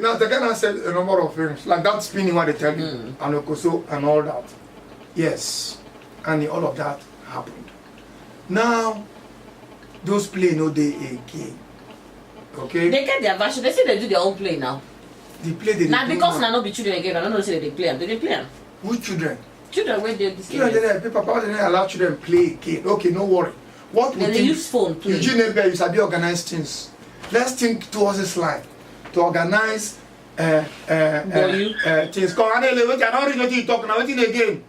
now they can say a number of things like that spinning what they tell you and Okoso and all that. Yes, and all of that happened. Now those play no day again. Okay. They get their version. They say they do their own play now. They play the now because now not be children again. I don't know say they play them. Do they play them? Which children? Children where they this. Children, Papa didn't allow children play again. Okay, no worry. What they use phone play. Eugene Ebel is to organize things. Let's think towards this line to organize things. Come on, what you are not talking about it again.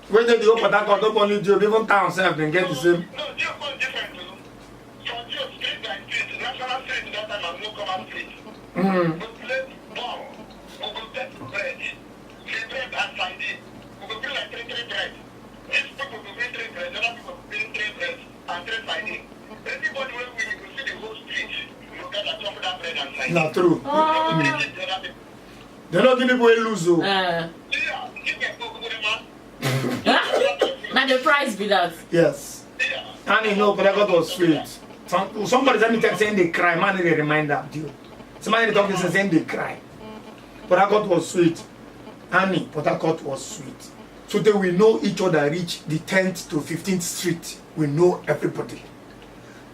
When they do Port Harcourt, don't only do even town self then get the same. No, just one different. From just street by street, national street that time and no common street. We play ball, we go get bread, bread and sardine. We go bring like three bread. These people will bring 3 bread, other people will bring 3 bread and 3 sardine. Anybody when we will see the whole street, you get a chop that bread and sardine. Not true. They're not giving people a lose. Yeah, give me a book with them, man. Now the price be that. Yes. And you know, Port Harcourt was sweet. Somebody tell me saying they cry, man, they remind that you. Somebody talking saying they cry. Port Harcourt was sweet. Annie, Port Harcourt was sweet. So that we know each other reach the 10th to 15th street. We know everybody.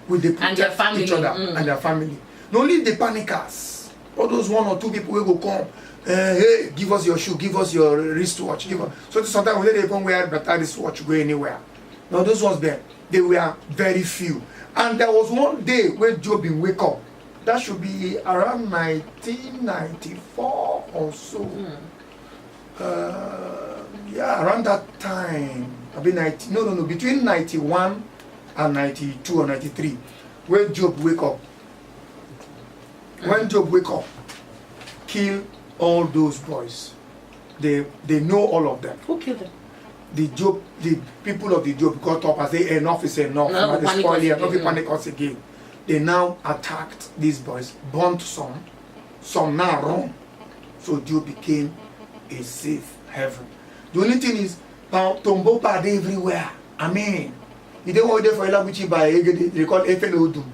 We protect each other and their family. Not only the panickers. All those 1 or 2 people will go come. Hey, give us your shoe, give us your wristwatch. So sometimes when they come wear better wristwatch, go anywhere. Now those ones there, they were very few. And there was one day when Joe been wake up. That should be around 1994 or so. Yeah, around that time. Between 91 and 92 or 93. When Job wake up. When Job wake up, kill all those boys. They know all of them. Who killed them? The people of the Job got up and say enough is enough. No, panic us again. They now attacked these boys, burnt some now run. So Job became a safe haven. The only thing is now Tombo bad everywhere. I mean, you don't want to for Elaguchi by they call Efele Odum.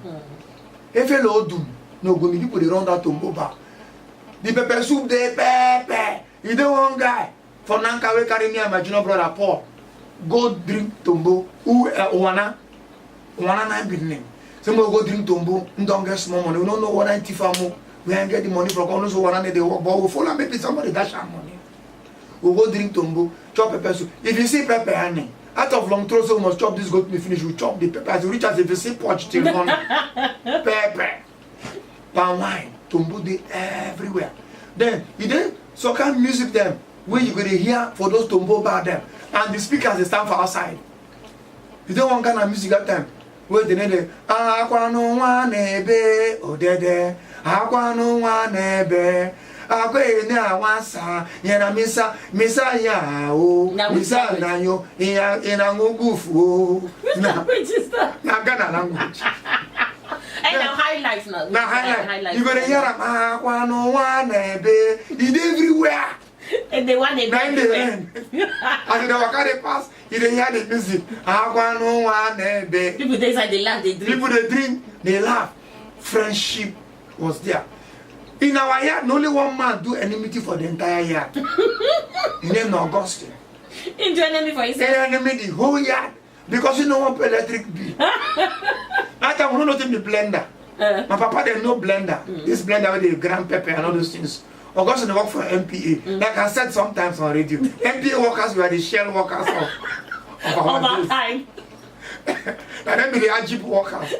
Efele Odum. No, go people they run that Tombo bar. The pepper soup they pepper. You don't want guy for Nanka we carry me and my junior brother Paul. Go drink Tombo. Owana na good name. Somebody go drink Tombo. Don't get small money. We don't know what I tifamo. We ain't get the money from Kono so Owana they work. But we follow maybe somebody dash our money. We go drink Tombo. Chop pepper soup. If you see pepper honey, out of long throw so must chop this goat me finish. We chop the pepper as rich as if you see porch till morning. Pepper. Palm wine. Tombo they everywhere. Then you then so can music them where you gonna hear for those Tombo bar them and the speakers they stand for outside. You don't want kind of music at time where they need aqua no one ebe odede aqua no one ebe aqua ina wansa yana misa ya o misa na yo ina ngugufu na register na Ghana language. And now highlights now. Now highlight. You gonna hear aqua no one ebe. It everywhere. And they want it everywhere. And the waka pass, you dey hear the music. Aqua no one ebe. People they say they laugh, they drink. People they drink, they laugh. Friendship was there. In our yard, only one man do enmity for the entire yard. His name Augustine. Into enemy for himself. Enemy the whole yard. Because you know one pay electric bill. That time we don't know the blender. My papa they know blender. This blender with the ground pepper and all those things. Augustine work for MPA. Like I said sometimes on radio, MPA workers were the shell workers of our time. And then be the Ajib workers.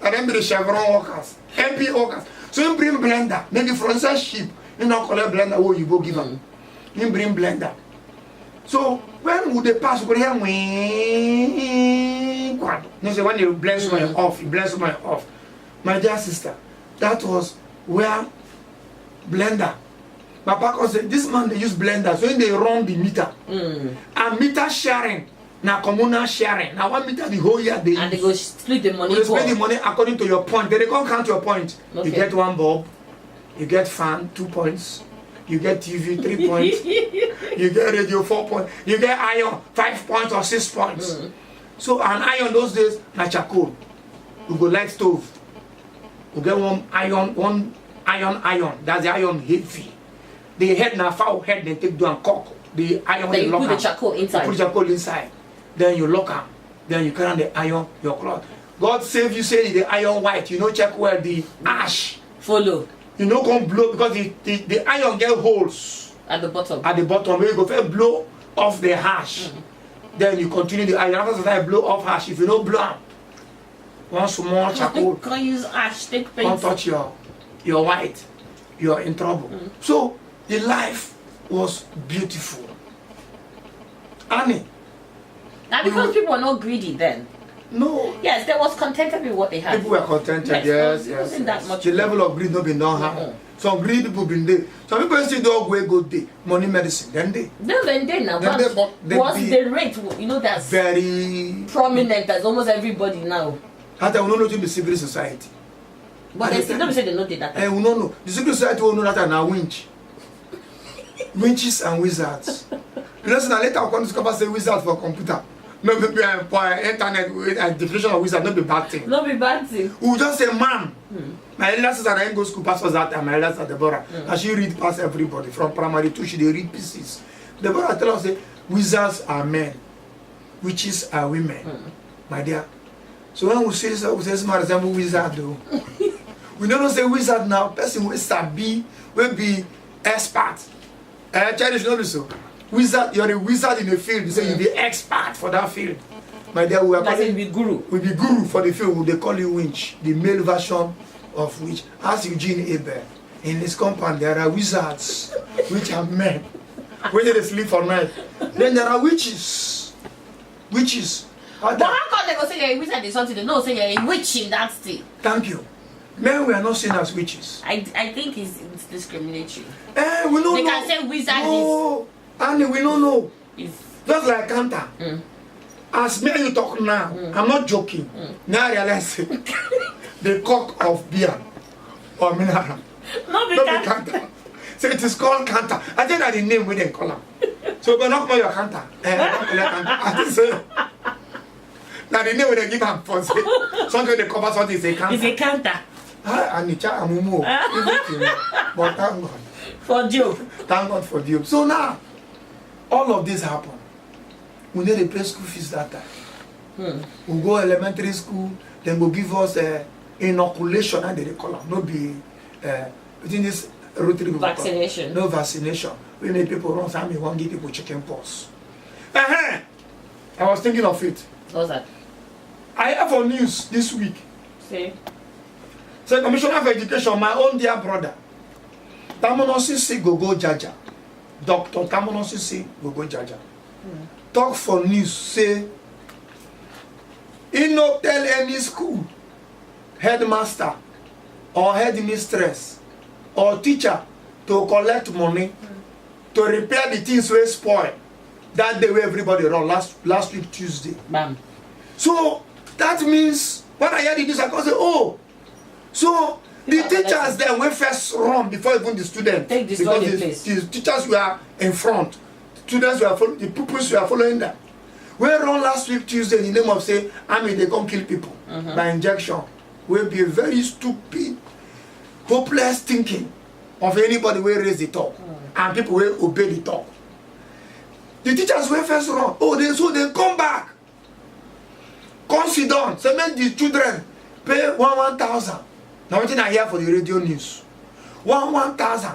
And then be the Chevron workers. MPA workers. So you bring blender, maybe from some sheep, you know collect blender what you go give them. You bring blender. So when would they pass over here? No, say when you blend someone off, you blend someone off. My dear sister, that was where blender. My papa said this man they use blender, so when they run the meter. And meter sharing, now communal sharing. Now 1 meter the whole year they and use. they go split the money. They split the money according to your point. Then they can't count your point. Okay. You get 1 bulb, you get fan 2 points. You get TV 3 points, you get radio 4 points, you get iron 5 points or 6 points. So an iron those days na charcoal. we go light stove. We get one iron. That's the iron heavy. The head na fowl head they take do and cock. The iron Then you lock put the am. charcoal You inside. put charcoal inside. Then you lock am. Then you carry the iron your cloth. God save you say the iron white. You know check where the ash. Follow You know come blow because the iron get holes at the bottom. at the bottom. Where you go first blow off the ash. Then you continue the iron. After that blow off ash. If you don't blow am, one small charcoal. Can't use ash, take Don't paint. touch your white. You're in trouble. So the life was beautiful. Annie, Now because people were not greedy then. no. Yes, they was contented with what they had. People were contented, Yes, yes, it yes. wasn't that much. The level of greed not been done harm. Some greedy people been there. Some people still dog way go day. Money medicine, then they Then now, Then they- but they was be- the rate, you know, that's very prominent as almost everybody now. that we don't know to the civil society. But they still don't say they know that. And we don't know. The civil society will know that now winch. Winches and wizards. You know, so now later I'll come to discover say wizard for computer. No, maybe for internet definition of wizard, not be bad thing. Not be bad thing. We will just say, man, my elder sister I go school past us that time, my elder sister Deborah, and she read past everybody from primary 2, she dey read pieces. Deborah tell us say, wizards are men, witches are women, my dear. So when we say so, we say somebody resemble wizard though. We don't say wizard now, person wey sabi, wey be expert. Cherish no be so. Wizard, you're a wizard in the field, so you be expert for that field. My dear, we are That's calling it, be guru. we be guru for the field. They call you winch, the male version of which. Ask Eugene Abel. In his compound, there are wizards, which are men. When they sleep for night. Then there are witches. Witches. But how come they go say you're a wizard is something? They know say you're a witch in that state. Thank you. Men were not seen as witches. I think it's discriminatory. We don't They know. can say wizard no. And we don't know. is Just like Kanta. As me and you talk now, I'm not joking. Now I realize the cock of beer or mineral. not Not because the Kanta. So it is called Kanta. I think that the name we didn't call him. So we're not call your Kanta. Not call your Kanta. I think so. Now the name we didn't give him for say something they cover something say it's Kanta. a counter Anicha Amumu. But thank God. for Job. Thank God for you. So now, all of this happened. We need to pay school fees that time. We go elementary school, then go give us inoculation, and they call it. No be within this rotary Vaccination. No vaccination. We make people run. Some want give people chicken pox. I was thinking of it. What's that? I have on news this week. Say So Commissioner of Education, my own dear brother, Tamonosisi Gogo Jaja, Dr. Tamonosisi Gogo Jaja, talk for news, say, he no tell any school, headmaster, or headmistress, or teacher to collect money to repair the things wey spoil that day wey everybody run last week Tuesday. bam. So that means when I hear the news, I go say, oh, so the Yeah, teachers then went first run before even the students. Take this because one in the, place. the teachers were in front, students were following, the pupils were following them. We run last week Tuesday in the name of say, they come kill people by injection. Will be a very stupid, hopeless thinking of anybody will raise the talk and people will obey the talk. The teachers were first run. Oh, they come back. Come sit down. So make the children pay 1,000. Now what I hear for the radio news. 1,000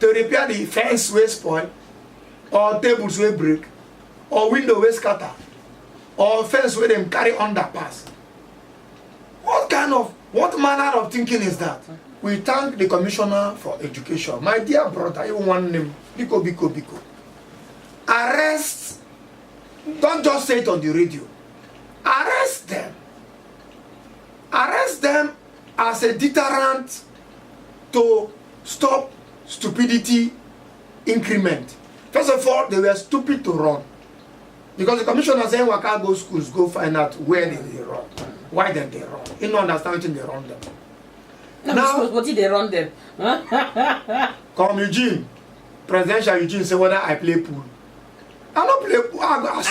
to repair the fence wey spoil, or tables wey break, or window wey scatter, or fence wey dem carry underpass. What manner of thinking is that? We thank the Commissioner for Education. My dear brother, you want name, Biko. Arrest, don't just say it on the radio. Arrest them. Arrest them as a deterrent to stop stupidity increment. First of all, they were stupid to run. Because the commissioner saying Waka go schools, go find out where they run. Why then they run. He don't understand what they run them. Now, what did they run them? Come Eugene, Presidential Eugene say whether I play pool. I don't play pool. I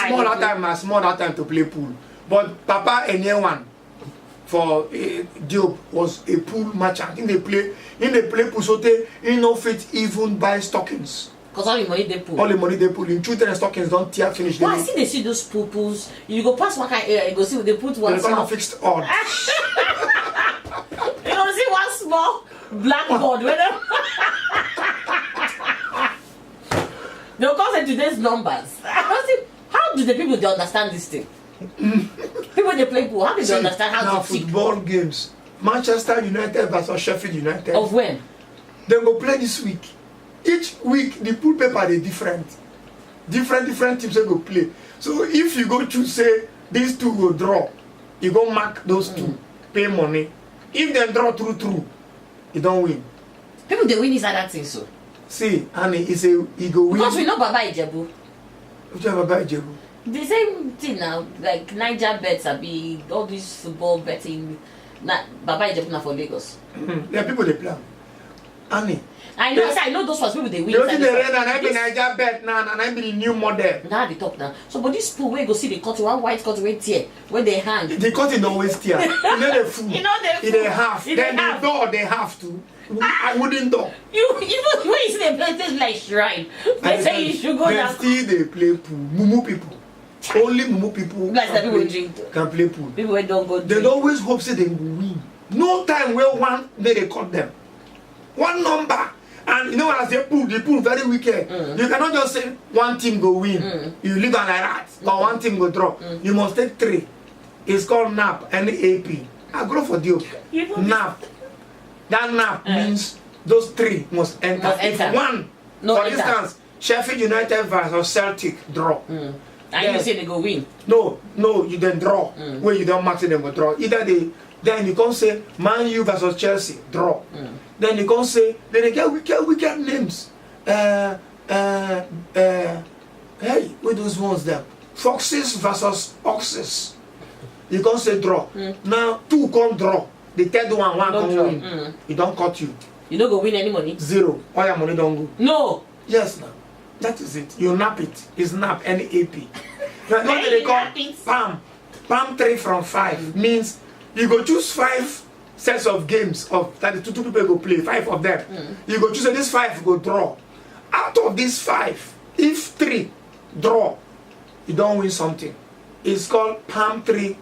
small that time to play pool. But Papa anyone for Diop was a pool merchant. In they play pool so they no fit even buy stockings. Because all the money they pull. All the money they pull in 2 3 stockings don't tear finish. Well, I see they see those pools. You go past one kind area, you go see they put one They call small. them fixed odds. You go see one small blackboard where them. They'll come say today's numbers. I say, how do the people they understand this thing? People they play pool, how do they understand how now to tick? football games. Manchester United versus Sheffield United. Of when? They go play this week. Each week the pool paper they different. Different teams they go play. So if you go choose say these two go draw, you go mark those two, pay money. If they draw through, you don't win. People they win inside that thing so. See, and he go win. Because we know Baba Ijebu. Which have about Jebu? The same thing now, like Niger bets are be all this football betting. Baba Ijebu na for Lagos. There are people they play. Annie. I know those first people they win. You see the inside rain and I be Niger bet now and I be the new model. now they talk now. So but this pool where you go see the cut one white cut right here where they hang. The cutting always tear. You know the food. You know the In food. a half. In Then a half. the door they have to. I wouldn't door. You when you see the places like shrine, they say you should go Then down. still they play pool. Mumu people. Only Mumu people Like that people play, drink. can play pool. People wey don't go They drink. always hope say they will win. No time where one day they cut them. One number. And you know as they pull, the pool very wicked. You cannot just say one team go win. You leave an like that. Or one team go draw. You must take 3. It's called NAP, N-A-P. I grow for you. You know NAP. That NAP means those 3 must enter. Must If enter. one, No for enter. instance, Sheffield United versus Celtic draw. And Yeah. you say they go win. No, you then draw. Where you don't match them, go draw. Either then you can say Man U versus Chelsea draw. Then you can say they get wicked names. Hey, what those ones there? Foxes versus Oxes. You can say draw. Now 2 come draw. The third one Don't come draw. win. It don't cut you. You don't go win any money. 0. All your money don't go. No. Yes, now. That is it. You nap it. It's nap, N-A-P. What do they call Nap it. palm? Palm 3 from 5 means you go choose 5 sets of games of that the two people go play, 5 of them. You go choose this 5 go draw. Out of these 5, if 3 draw, you don't win something. It's called palm 3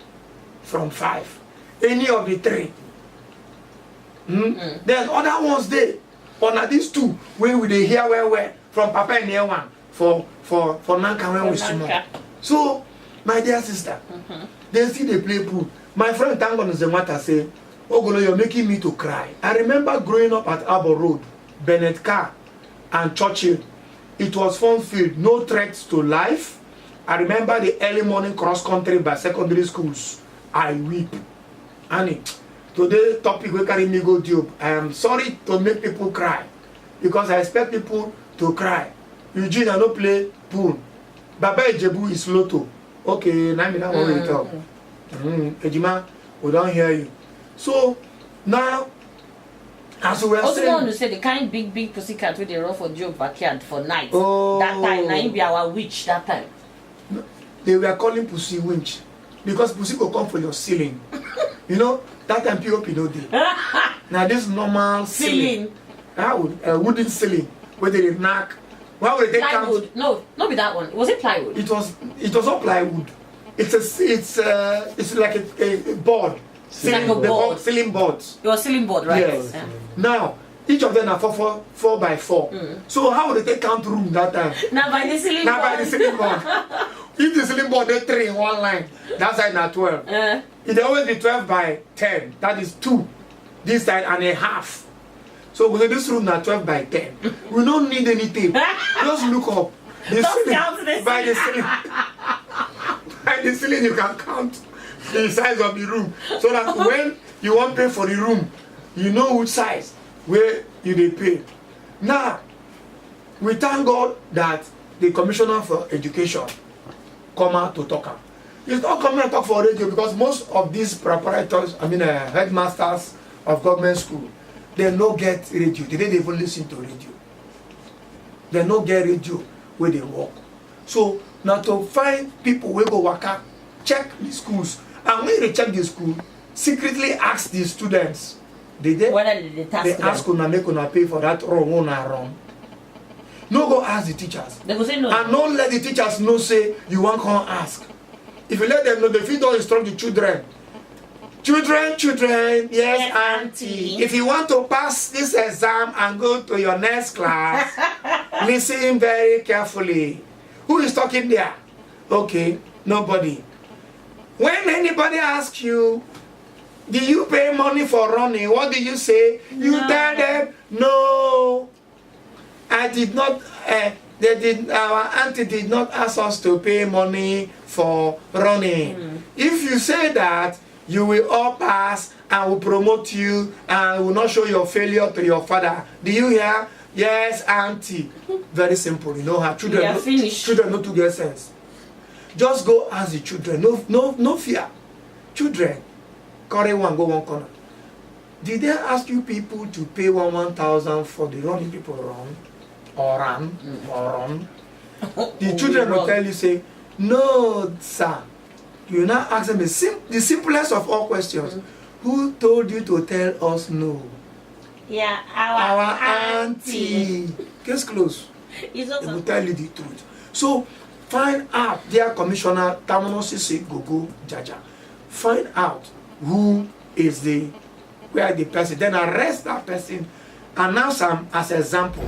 from 5. Any of the 3. Then other ones there. But now these 2 where we they hear where from Papa and near one for Nanka when we small. Nanka. So my dear sister, they see they play pool. My friend Tangon is the matter say, Ogolo, you're making me to cry. I remember growing up at Arbor Road, Bennett Carr and Churchill. It was fun filled, no threats to life. I remember the early morning cross country by secondary schools. I weep. Annie, today's topic we carry me go deep. I am sorry to make people cry because I expect people to cry. Eugene, I don't play pool. Baba Ijebu is lotto. Okay, now me that one will talk. Ejima, we don't hear you. So now, as we are Also saying, want to say the kind big pussycat with the run for Joe backyard for night. Oh. That time, na him be our witch that time. they were calling Pussy winch because Pussy will come for your ceiling. You know, that time POP no dey. Now this normal ceiling. Ceiling. Wooden ceiling where they knock. Why would they count? Plywood. No, not be that one. Was it plywood? It was not plywood. It's like a board. Like a They call board. ceiling boards. It was ceiling board, right? Yes. Yeah. Now each of them are 4 by 4. So how would they count room that time? Now by the ceiling Now board. by the ceiling board. If the ceiling board they 3 in one line, that side na 12. It always be 12 by 10. That is 2. This side and a half. So we say this room na 12 by 10. We don't need any tape. Just look up. The Just ceiling, count the by the ceiling. By the ceiling you can count the size of the room. So that when you want pay for the room, you know which size where you dey pay. Now, we thank God that the Commissioner for Education come out to talk am. He's not coming to talk for radio because most of these proprietors, headmasters of government school, they no get radio. They don't even listen to radio. They no get radio where they work. So now to find people wey go waka, check the schools. And when they check the school, secretly ask the students, did they? Whether they task They them. ask una make una pay for that wrong una wrong. No go ask the teachers. They go say no. And don't let the teachers know say you won't come ask. If you let them know, they fit don't instruct the children. Children, yes, auntie. If you want to pass this exam and go to your next class, listen very carefully. Who is talking there? Okay, nobody. When anybody asks you, do you pay money for running? What do you say? You No. tell them, no. I did not, our auntie did not ask us to pay money for running. If you say that, you will all pass and will promote you and will not show your failure to your father. Do you hear? Yes, auntie. Very simple. You know how children, We are finished. children know to get sense. Just go ask the children. No fear. Children, carry one, go one corner. Did they ask you people to pay 1,000 for the running people run? Or run? The children will tell you, say, no, sir. You now ask them the simplest of all questions. Who told you to tell us no? Yeah, Our auntie. Case close. It's They will not tell you the truth. So, find out, dear Commissioner Tamuno Sisi Gogo Jaja. Find out who is where the person. Then arrest that person. Announce them as example.